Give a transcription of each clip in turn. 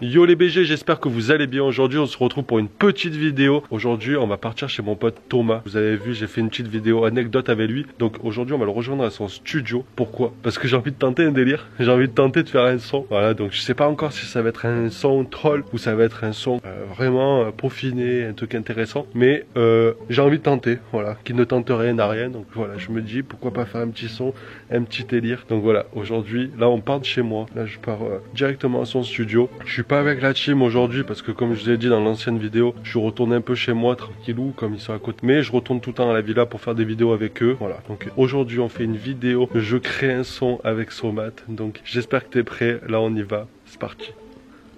Yo les BG, j'espère que vous allez bien. Aujourd'hui on se retrouve pour une petite vidéo. Aujourd'hui on va partir chez mon pote Thomas. Vous avez vu, j'ai fait une petite vidéo anecdote avec lui. Donc aujourd'hui on va le rejoindre à son studio. Pourquoi? Parce que j'ai envie de tenter un délire. J'ai envie de tenter de faire un son. Voilà, donc je sais pas encore si ça va être un son troll ou ça va être un son vraiment peaufiné, un truc intéressant. Mais j'ai envie de tenter, voilà. Qui ne tente rien n'a rien. Donc voilà, je me dis pourquoi pas faire un petit son, un petit délire. Donc voilà, aujourd'hui, là on part de chez moi. Là je pars directement à son studio. Je suis pas avec la team aujourd'hui parce que comme je vous ai dit dans l'ancienne vidéo, je suis retourné un peu chez moi tranquillou comme ils sont à côté. Mais je retourne tout le temps à la villa pour faire des vidéos avec eux. Voilà, donc aujourd'hui on fait une vidéo. Je crée un son avec Somat. Donc j'espère que t'es prêt. Là on y va. C'est parti.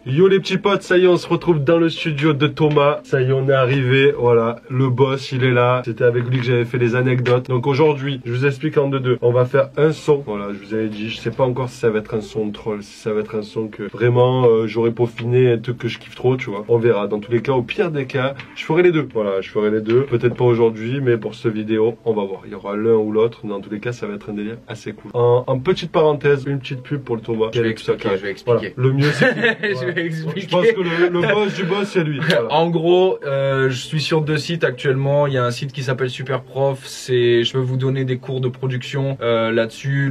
Yo les petits potes, ça y est, on se retrouve dans le studio de Thomas. Ça y est, on est arrivé. Voilà, le boss, il est là. C'était avec lui que j'avais fait les anecdotes. Donc aujourd'hui, je vous explique en deux. On va faire un son. Voilà, je vous avais dit, je sais pas encore si ça va être un son de troll, si ça va être un son que vraiment j'aurais peaufiné, un truc que je kiffe trop, tu vois. On verra. Dans tous les cas, au pire des cas, je ferai les deux. Voilà, je ferai les deux. Peut-être pas aujourd'hui, mais pour cette vidéo, on va voir. Il y aura l'un ou l'autre. Dans tous les cas, ça va être un délire assez cool. En petite parenthèse, une petite pub pour le Thomas. Je vais expliquer. Voilà. Le mieux c'est je pense que le boss du boss c'est lui. Voilà. En gros, je suis sur 2 sites actuellement. Il y a un site qui s'appelle Superprof. Je peux vous donner des cours de production là-dessus.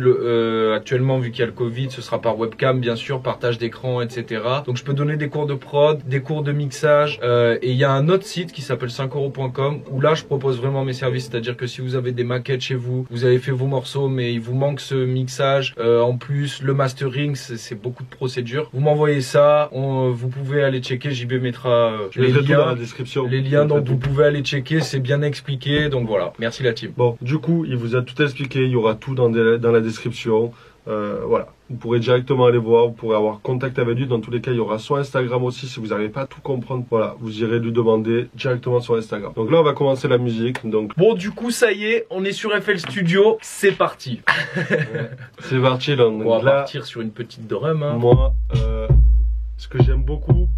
Actuellement, vu qu'il y a le Covid, ce sera par webcam, bien sûr, partage d'écran, etc. Donc, je peux donner des cours de prod, des cours de mixage. Et il y a un autre site qui s'appelle 5euros.com où là, je propose vraiment mes services. C'est-à-dire que si vous avez des maquettes chez vous, vous avez fait vos morceaux, mais il vous manque ce mixage. En plus, le mastering, c'est beaucoup de procédures. Vous m'envoyez ça. Vous pouvez aller checker, JB mettra les liens dans la description. Les liens, donc vous pouvez aller checker, c'est bien expliqué, donc voilà. Merci la team. Bon, du coup, il vous a tout expliqué, il y aura tout dans la description. Voilà, vous pourrez directement aller voir, vous pourrez avoir contact avec lui. Dans tous les cas, il y aura son Instagram aussi si vous n'arrivez pas à tout comprendre. Voilà, vous irez lui demander directement sur Instagram. Donc là, on va commencer la musique. Donc bon, du coup, ça y est, on est sur FL Studio, c'est parti. C'est parti. Là, on va partir sur une petite drum. Hein. Moi, ce que j'aime beaucoup,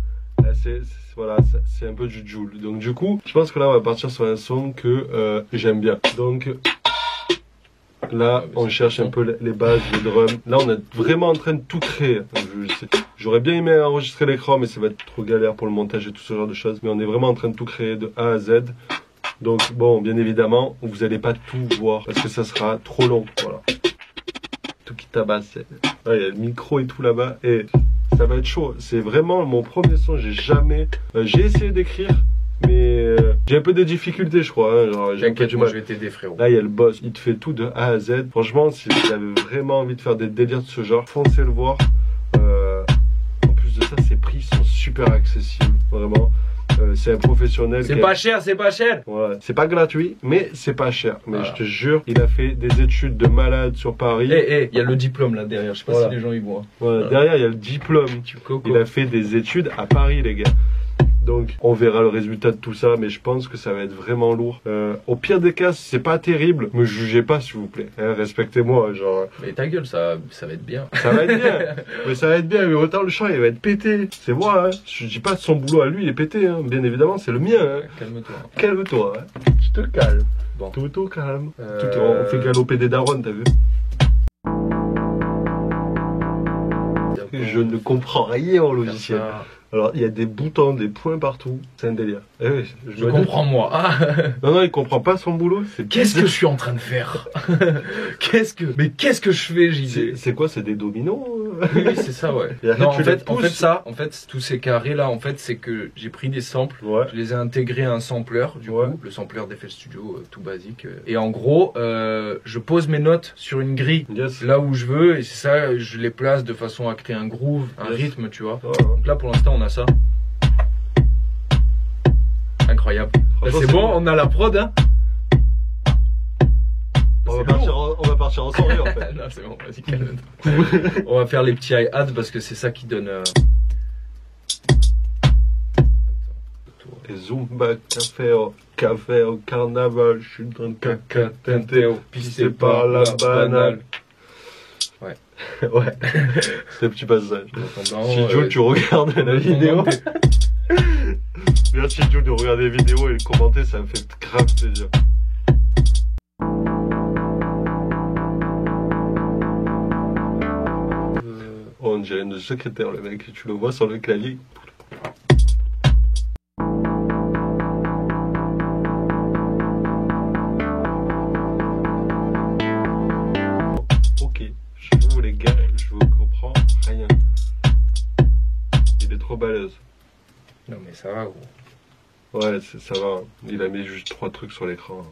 voilà, c'est un peu du Joule. Donc du coup, je pense que là, on va partir sur un son que j'aime bien. Donc là, on cherche un peu les bases, les drums. Là, on est vraiment en train de tout créer. J'aurais bien aimé enregistrer l'écran, mais ça va être trop galère pour le montage et tout ce genre de choses. Mais on est vraiment en train de tout créer de A à Z. Donc bon, bien évidemment, vous n'allez pas tout voir parce que ça sera trop long. Voilà. Tout qui tabasse. Ouais, il y a le micro et tout là-bas. Et ça va être chaud. C'est vraiment mon premier son. J'ai essayé d'écrire, mais j'ai un peu de difficultés, je crois. Hein. Genre, j'ai un peu du mal. Je vais t'aider, frérot. Là, il y a le boss. Il te fait tout de A à Z. Franchement, si vous avez vraiment envie de faire des délires de ce genre, foncez le voir. En plus de ça, ses prix sont super accessibles. Vraiment. C'est un professionnel. C'est pas cher, c'est pas cher. Voilà. C'est pas gratuit, mais c'est pas cher. Mais voilà. Je te jure, il a fait des études de malade sur Paris. Il y a le diplôme là derrière. Je sais pas si les gens y voient. Voilà. Derrière, il y a le diplôme. Il a fait des études à Paris, les gars. Donc, on verra le résultat de tout ça, mais je pense que ça va être vraiment lourd. Au pire des cas, c'est pas terrible. Me jugez pas, s'il vous plaît. Hein, respectez-moi, genre. Mais ta gueule, ça va être bien. Ça va être bien. Mais ça va être bien. Mais autant le chant, il va être pété. C'est moi, hein. Je dis pas son boulot à lui, il est pété. Hein. Bien évidemment, c'est le mien. Hein. Calme-toi. Calme-toi. Hein. Je te calme. Bon. Tout au calme. On fait galoper des darons, t'as vu? Je ne comprends rien au logiciel. Alors, il y a des boutons, des points partout. C'est un délire. Eh oui, je comprends moi. Ah. Non, il comprend pas son boulot. Qu'est-ce que je suis en train de faire? qu'est-ce que je fais, JD? C'est quoi? C'est des dominos? Oui, c'est ça, ouais. Non, en fait, tous ces carrés là, en fait, c'est que j'ai pris des samples, je les ai intégrés à un sampler, du coup, le sampler d'FL Studio, tout basique. Et en gros, je pose mes notes sur une grille, là où je veux, et c'est ça, je les place de façon à créer un groove, un rythme, tu vois. Donc là, pour l'instant, on a ça. Incroyable. C'est bon, on a la prod, hein. On va partir en soirée en fait. Non, c'est bon, vas-y, calme-toi. On va faire les petits hi-hats parce que c'est ça qui donne. Et Zumba, café au carnaval, je suis dans le caca teinté, pissé par la banale. Ouais. Ouais, c'est un petit passage. Si Jules, tu regardes la vidéo. Merci Jules de regarder la vidéo et de commenter, ça me fait grave plaisir. On dirait une secrétaire, le mec. Tu le vois sur le clavier. Ok, je vous les gars, je vous comprends rien. Il est trop balèze. Non mais ça va gros. Ouais, ça va. Il a mis juste 3 trucs sur l'écran.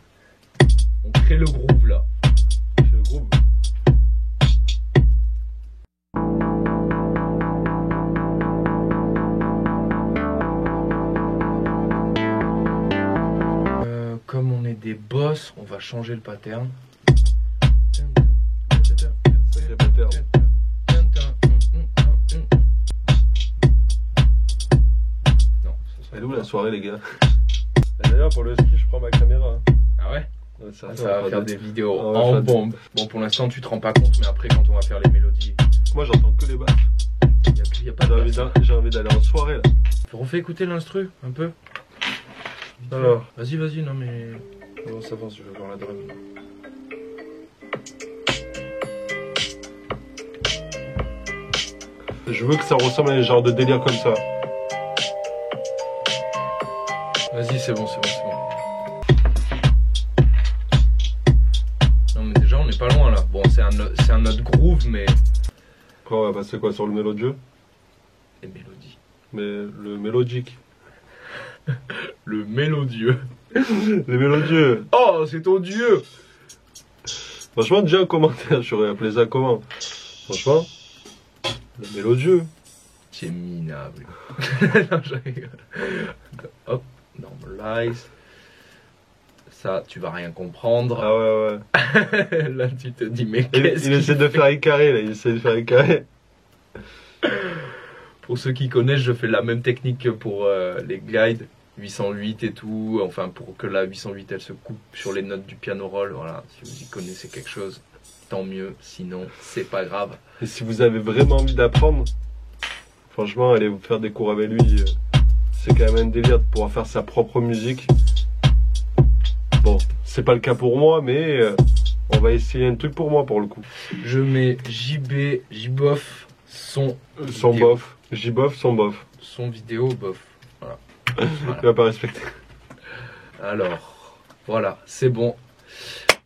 On crée le groove là. C'est le groupe. Comme on est des boss, on va changer le pattern. Sacré pattern. Non, Elle est où la soirée, les gars? D'ailleurs, pour le ski, je prends ma caméra. Ah ouais? Ouais, Ça va faire des vidéos Ouais, en ça- bombe. Bon, pour l'instant, tu te rends pas compte, mais après, quand on va faire les mélodies, Moi, j'entends que les basses. y a pas de basse. J'ai envie d'aller en soirée, là. Refais écouter l'instru un peu. Alors. Vas-y, vas-y, non mais. Avance, avance, je veux voir la drum. Je veux que ça ressemble à un genre de délire comme ça. Vas-y, c'est bon, c'est bon, c'est bon. Non mais déjà, on n'est pas loin là. Bon, c'est un autre groove, mais. Quoi, on va passer quoi sur le mélodieux? Les mélodies. Mais le mélodique. Le mélodieux. Les mélodieux. Oh, c'est odieux. Franchement, déjà un commentaire, j'aurais appelé ça comment? Franchement, le mélodieux. C'est minable. Non, je rigole. Hop, normalize. Ça, tu vas rien comprendre. Ah ouais, ouais. Là, tu te dis, mais Il qu'est-ce essaie de faire un carré, là. Il essaie de faire un carré. Pour ceux qui connaissent, je fais la même technique que pour les glides, 808 et tout, enfin pour que la 808 elle se coupe sur les notes du piano roll, voilà, si vous y connaissez quelque chose, tant mieux, sinon c'est pas grave. Et si vous avez vraiment envie d'apprendre, franchement, allez vous faire des cours avec lui. C'est quand même un délire de pouvoir faire sa propre musique. Bon, c'est pas le cas pour moi, mais on va essayer un truc pour moi pour le coup. Je mets JB, JBof, son Son vidéo. bof. J-bof, son bof. Son vidéo, bof. Voilà. Il va pas respecter. Alors, voilà, c'est bon.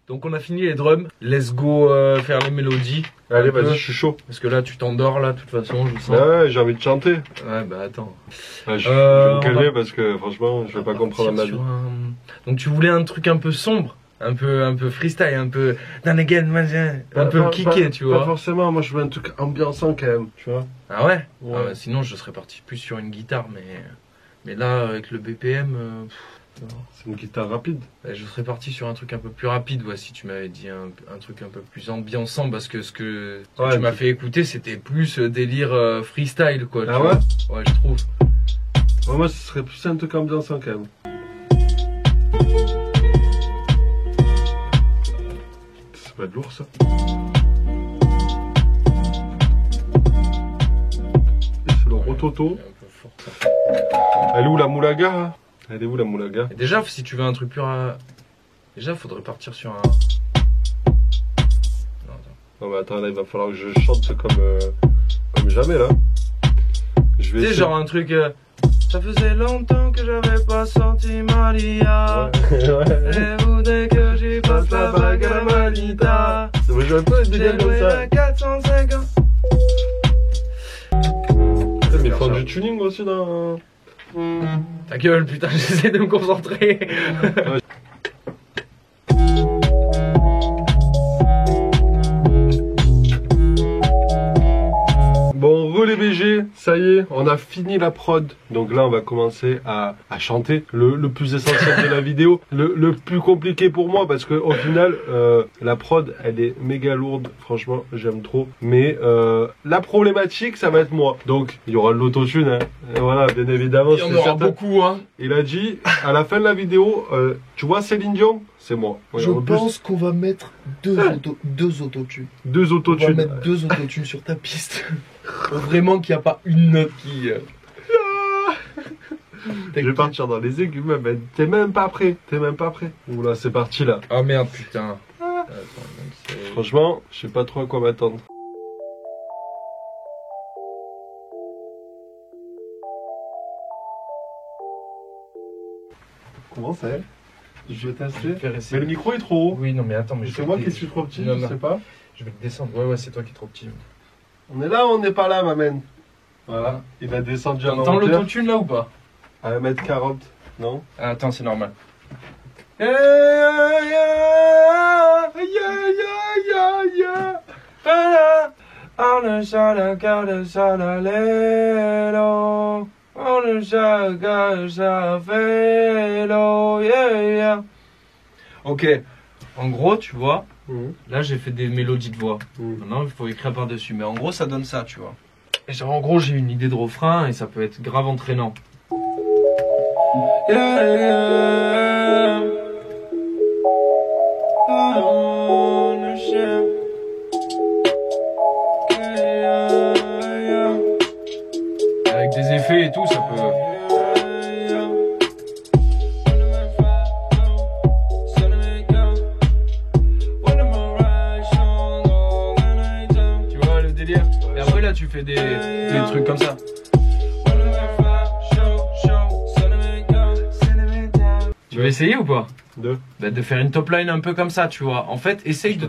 Donc on a fini les drums. Let's go faire les mélodies. Allez, Un peu. vas-y, je suis chaud. Parce que là, tu t'endors là, de toute façon, je le sens. Ouais, j'ai envie de chanter. Ouais, bah attends. Ouais, je vais me on calmer va- parce que franchement, je vais On pas va comprendre ma partir vie. sur Donc tu voulais un truc un peu sombre, un peu freestyle, un peu d'un again, un peu kické, tu Pas vois. forcément, moi je veux un truc ambiançant quand même, tu vois. Ah ouais, Ouais. Ah bah, sinon je serais parti plus sur une guitare, mais là avec le BPM, C'est une guitare rapide. je serais parti sur un truc un peu plus rapide. Ouais, si tu m'avais dit un truc un peu plus ambiançant, parce que ce que Ouais, tu m'as tu- fait écouter, c'était plus délire freestyle, quoi. Ah tu ouais vois. Ouais, je trouve. Ouais, moi ce serait plus un truc ambiançant quand même. Ça va être lourd ça. C'est le rototo. C'est un peu fort, ça. Elle est où la moulaga hein? Elle est où la moulaga? Et déjà, si tu veux un truc plus déjà, faudrait partir sur un. Non, attends. Non mais attends, là il va falloir que je chante comme jamais là. Je vais Tu sais, essayer. genre un truc. Ça faisait longtemps que j'avais pas senti Maria. Ouais. Elle voudrait que j'y passe la bague à la Malita. Ouais, j'aurais pas une délire comme ça. à 450. Putain, mais ils font du tuning aussi dans. Ta gueule, putain, j'essaie de me concentrer. Bon, relais BG, ça y est, on a fini la prod. Donc là, on va commencer à chanter. Le plus essentiel de la vidéo, le plus compliqué pour moi, parce que au final, la prod, elle est méga lourde. Franchement, j'aime trop. Mais la problématique, ça va être moi. Donc, il y aura de l'autotune. Hein. Et voilà, bien évidemment. Il y en c'est aura certain. beaucoup, hein. Il a dit, à la fin de la vidéo, tu vois Céline Dion, c'est moi. Ouais, Je en plus, pense qu'on va mettre deux autotunes. deux On va autotunes. mettre deux autotunes sur ta piste. Faut vraiment qu'il n'y a pas une note qui. Je vais partir dans les aigus, mais t'es même pas prêt. T'es même pas prêt. Oula, c'est parti là. Oh merde, putain. Attends, donc c'est- Franchement, je sais pas trop à quoi m'attendre. Comment ça est? Je vais Je vais tester. faire Mais essayer. le micro est trop haut. Oui, non, mais attends, mais C'est moi qui suis trop petit, Non, je non. sais pas. Je vais le descendre. Ouais, c'est toi qui es trop petit. On est là ou on n'est pas là, maman? Voilà, il a descendu à T'entends hauteur. l'autotune là ou pas? À 1m40, non? Ah, attends, c'est normal. Ok, en gros, tu vois, là j'ai fait des mélodies de voix. Maintenant, il faut écrire par-dessus. Mais en gros, ça donne ça, tu vois. Et genre, en gros, j'ai une idée de refrain et ça peut être grave entraînant. Avec des effets et tout, ça peut. Tu vois le délire? Et après là, tu fais des trucs comme ça. Tu veux essayer ou pas? De faire une top line un peu comme ça, tu vois. En fait, essaye de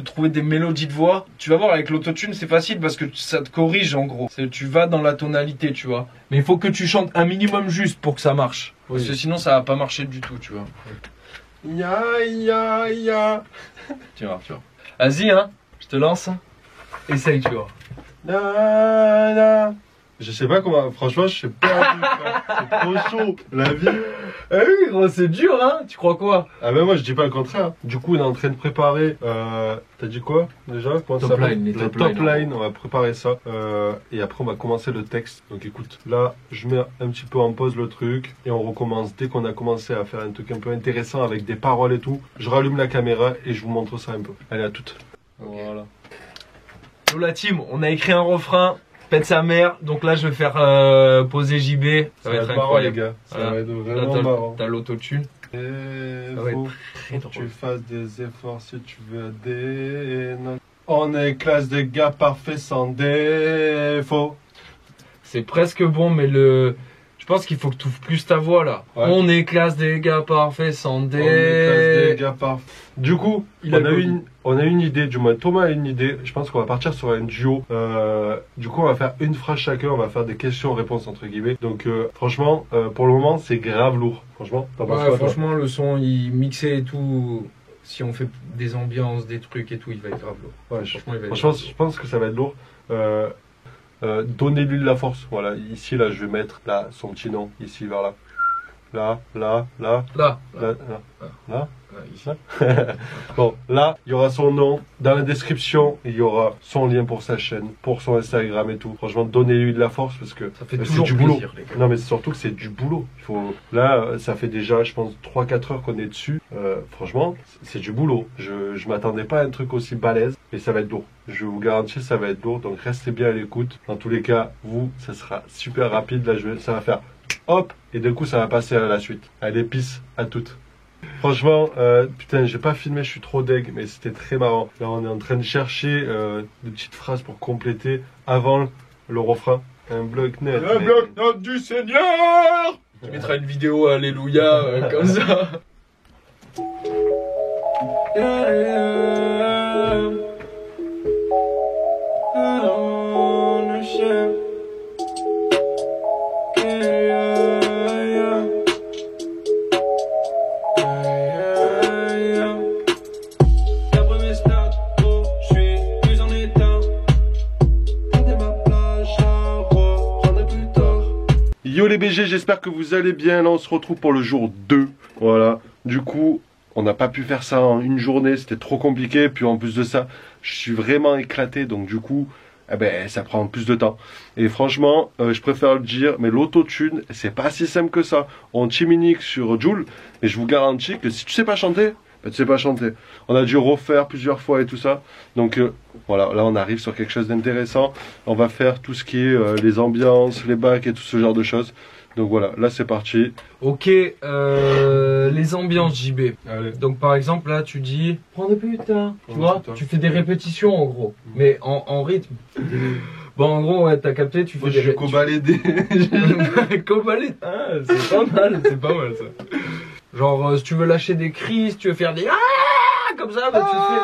trouver des mélodies de voix. Tu vas voir, avec l'autotune, c'est facile parce que ça te corrige en gros. Tu vas dans la tonalité, tu vois. Mais il faut que tu chantes un minimum juste pour que ça marche. Parce que sinon, ça va pas marcher du tout, tu vois. Ya, ya, ya. Tu vois. Vas-y, hein. Je te lance. Essaye, tu vois. Na, na. Je sais pas comment, franchement, je suis perdu. C'est trop chaud, la vie. Ah oui, gros, c'est dur, hein. Tu crois quoi? Ah, mais moi, je dis pas le contraire. Du coup, on est en train de préparer. T'as dit quoi déjà? Comment ça Top s'appelle? line, les Le top top line, line, on va préparer ça. Et après, on va commencer le texte. Donc, écoute, là, je mets un petit peu en pause le truc. Et on recommence. Dès qu'on a commencé à faire un truc un peu intéressant avec des paroles et tout, je rallume la caméra et je vous montre ça un peu. Allez, à toutes. Voilà. Nous, la team, on a écrit un refrain. Pète sa mère, donc là je vais faire poser JB. Ça va être marrant, les incroyable. gars. Ça Voilà. va être Là, vraiment marrant. t'as l'autotune. Et Ça va faut être très que tu drôle. fasses des efforts si tu veux des notes. On est classe de gars parfaits sans défaut. C'est presque bon, mais je pense qu'il faut que tu ouvres plus ta voix là. Ouais. On est classe des gars parfaits sans On est classe des dé. gars parfaits. Du coup, on a une idée, du moins Thomas a une idée. Je pense qu'on va partir sur un duo. Du coup, on va faire une phrase chacun. On va faire des questions-réponses entre guillemets. Donc, franchement, pour le moment, c'est grave lourd. Franchement, t'en penses Ouais, quoi, toi? franchement, le son, il mixé et tout. Si on fait des ambiances, des trucs et tout, il va être grave lourd. Ouais, Franchement, il va être franchement, grave je pense que ça va être lourd. Donnez-lui de la force. Voilà, ici, là, je vais mettre là son petit nom. Ici, vers là. Là, là, là, lourd. là, là. Ici. Bon, là, il y aura son nom. Dans la description, il y aura son lien pour sa chaîne, pour son Instagram et tout. Franchement, donnez-lui de la force parce que Ça fait c'est toujours du boulot. plaisir, les gars. Non, mais c'est surtout que c'est du boulot. Là, ça fait déjà, je pense, 3-4 heures qu'on est dessus. Franchement, c'est du boulot. Je m'attendais pas à un truc aussi balèze, mais ça va être lourd. Je vous garantis, ça va être lourd. Donc, restez bien à l'écoute. Dans tous les cas, ça sera super rapide. Là, ça va faire hop, et d'un coup, ça va passer à la suite. Allez, peace à toutes. Franchement, putain, j'ai pas filmé, je suis trop deg, mais c'était très marrant. Là, on est en train de chercher des petites phrases pour compléter avant le refrain. Un bloc-notes. Un bloc-notes du Seigneur. Tu mettras une vidéo Alléluia comme ça. Yo les BG, j'espère que vous allez bien. Là, on se retrouve pour le jour 2. Voilà. Du coup, on n'a pas pu faire ça en une journée. C'était trop compliqué. Puis en plus de ça, je suis vraiment éclaté. Donc du coup, ça prend plus de temps. Et franchement, je préfère le dire, mais l'autotune, c'est pas si simple que ça. On chiminique sur Joule. Et je vous garantis que si tu sais pas chanter, tu sais pas chanter. On a dû refaire plusieurs fois et tout ça. Donc voilà, là on arrive sur quelque chose d'intéressant. On va faire tout ce qui est les ambiances, les bacs et tout ce genre de choses. Donc voilà, là c'est parti. Ok, les ambiances JB. Allez. Donc par exemple là tu dis prends des putains, tu Prends des vois, putains. tu fais des répétitions en gros, mais en rythme. Bon, en gros, ouais, t'as capté, tu fais Moi, je suis cobalédé. Cobalédé. Ah, c'est pas mal ça. Genre, si tu veux lâcher des cris, si tu veux faire des ah comme ça, bah tu fais.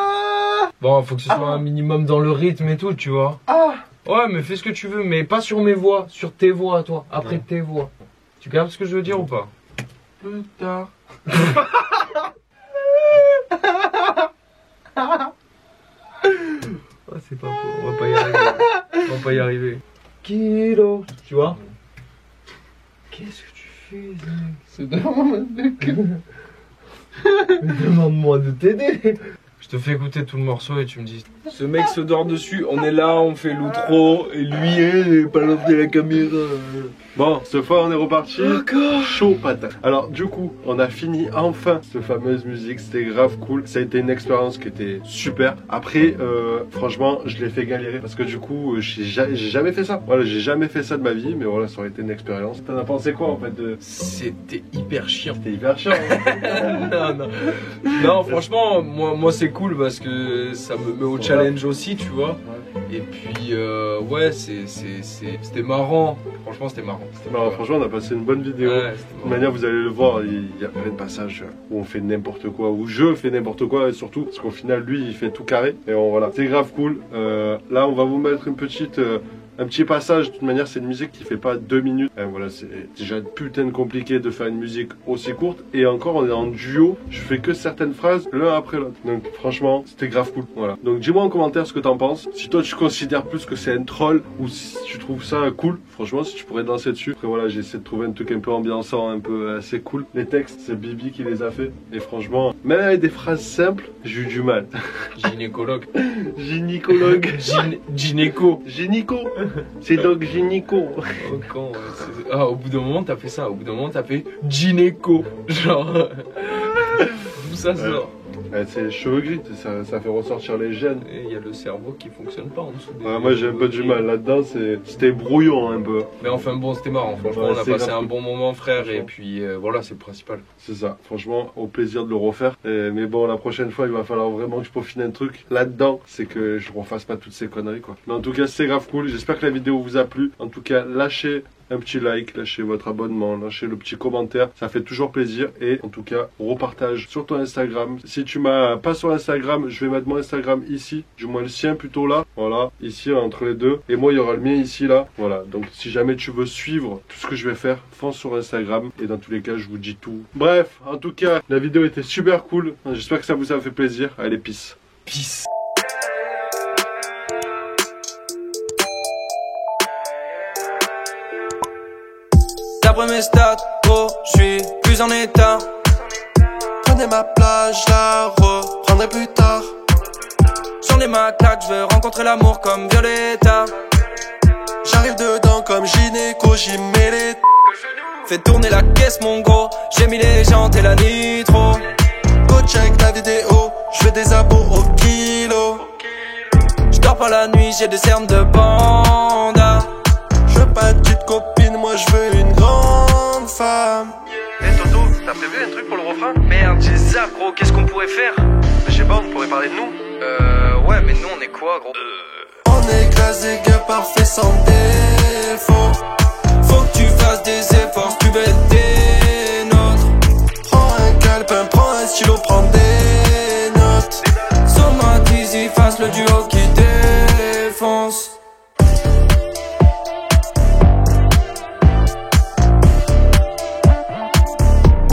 Bon, faut que ce soit un minimum dans le rythme et tout, tu vois. Ouais, mais fais ce que tu veux, mais pas sur mes voix, sur tes voix, toi. Après tes voix. Tu captes ce que je veux dire ou pas? Plus tard. Oh, c'est pas faux, on va pas y arriver. On va pas y arriver. Kilo, tu vois? Qu'est-ce que tu fais, mec? C'est de Demande-moi de t'aider. Je te fais écouter tout le morceau et tu me dis. Ce mec se dort dessus, on est là, on fait l'outro et lui, il balance de la caméra. Bon, cette fois on est reparti. Chaud patate. Alors du coup, on a fini enfin cette fameuse musique. C'était grave cool. Ça a été une expérience qui était super. Après, franchement, je l'ai fait galérer parce que du coup, j'ai jamais fait ça. Voilà, j'ai jamais fait ça de ma vie, mais voilà, ça aurait été une expérience. T'en as pensé quoi en fait de... C'était hyper chiant. C'était hyper chiant. Hein. Non, franchement, moi c'est cool parce que ça me met au challenge aussi, tu vois. Et puis, ouais, c'était marrant. Franchement, c'était marrant. C'était marrant. Franchement, on a passé une bonne vidéo. Ouais, de toute manière, vous allez le voir, il y a plein de passages où on fait n'importe quoi, où je fais n'importe quoi, et surtout, parce qu'au final, lui, il fait tout carré. Et voilà, c'est grave cool. Là, on va vous mettre un petit passage. De toute manière, c'est une musique qui fait pas 2 minutes. Et voilà, c'est déjà putain de compliqué de faire une musique aussi courte. Et encore, on est en duo. Je fais que certaines phrases l'un après l'autre. Donc, franchement, c'était grave cool. Voilà. Donc, dis-moi en commentaire ce que t'en penses. Si toi, tu considères plus que c'est un troll ou si tu trouves ça cool. Franchement, si tu pourrais danser dessus. Après, voilà, j'ai essayé de trouver un truc un peu ambiançant, un peu assez cool. Les textes, c'est Bibi qui les a fait. Et franchement, même avec des phrases simples, j'ai eu du mal. Gynécologue. Gynécologue. Gynéco. Gynéco. C'est donc gynéco. Oh, con, ouais, ah, au bout d'un moment, t'as fait ça. Au bout d'un moment, t'as fait gynéco. Genre. D'où ça sort? Ouais, c'est les cheveux gris, ça fait ressortir les gènes. Et il y a le cerveau qui fonctionne pas en dessous. Ouais, moi j'ai un peu du mal là-dedans, c'était brouillon un peu. Mais enfin bon, c'était marrant. Franchement, Ouais, on a passé un bon moment, frère. Et puis voilà, c'est le principal. C'est ça, franchement, au plaisir de le refaire. Mais bon, la prochaine fois, il va falloir vraiment que je peaufine un truc là-dedans. C'est que je refasse pas toutes ces conneries, quoi. Mais en tout cas, c'est grave cool. J'espère que la vidéo vous a plu. En tout cas, lâchez un petit like, lâchez votre abonnement, lâchez le petit commentaire, ça fait toujours plaisir. Et en tout cas, repartage sur ton Instagram. Si tu m'as pas sur Instagram, je vais mettre mon Instagram ici, du moins le sien plutôt là, voilà, ici entre les deux. Et moi, il y aura le mien ici là, voilà. Donc si jamais tu veux suivre tout ce que je vais faire, fonce sur Instagram. Et dans tous les cas, je vous dis tout. Bref, en tout cas, la vidéo était super cool. J'espère que ça vous a fait plaisir. Allez, peace. Peace. D'après mes stats, gros, j'suis plus en état. Prenez ma plage, la reprendrai plus tard. J'en ai ma claque, j'veux rencontrer l'amour comme Violetta. J'arrive dedans comme gynéco, j'y mets les. Fais tourner la caisse mon gros, j'ai mis les jantes et la nitro. Go check la vidéo, j'fais des abos au kilo. J'dors pas la nuit, j'ai des cernes de panda. Je veux pas de petite copine, moi je veux une grande femme. Hey Toto, t'as prévu un truc pour le refrain? Merde, j'ai zap gros, qu'est-ce qu'on pourrait faire? Je sais pas, on pourrait parler de nous. Ouais, mais nous on est quoi gros? On est classe des gars parfaits sans défaut.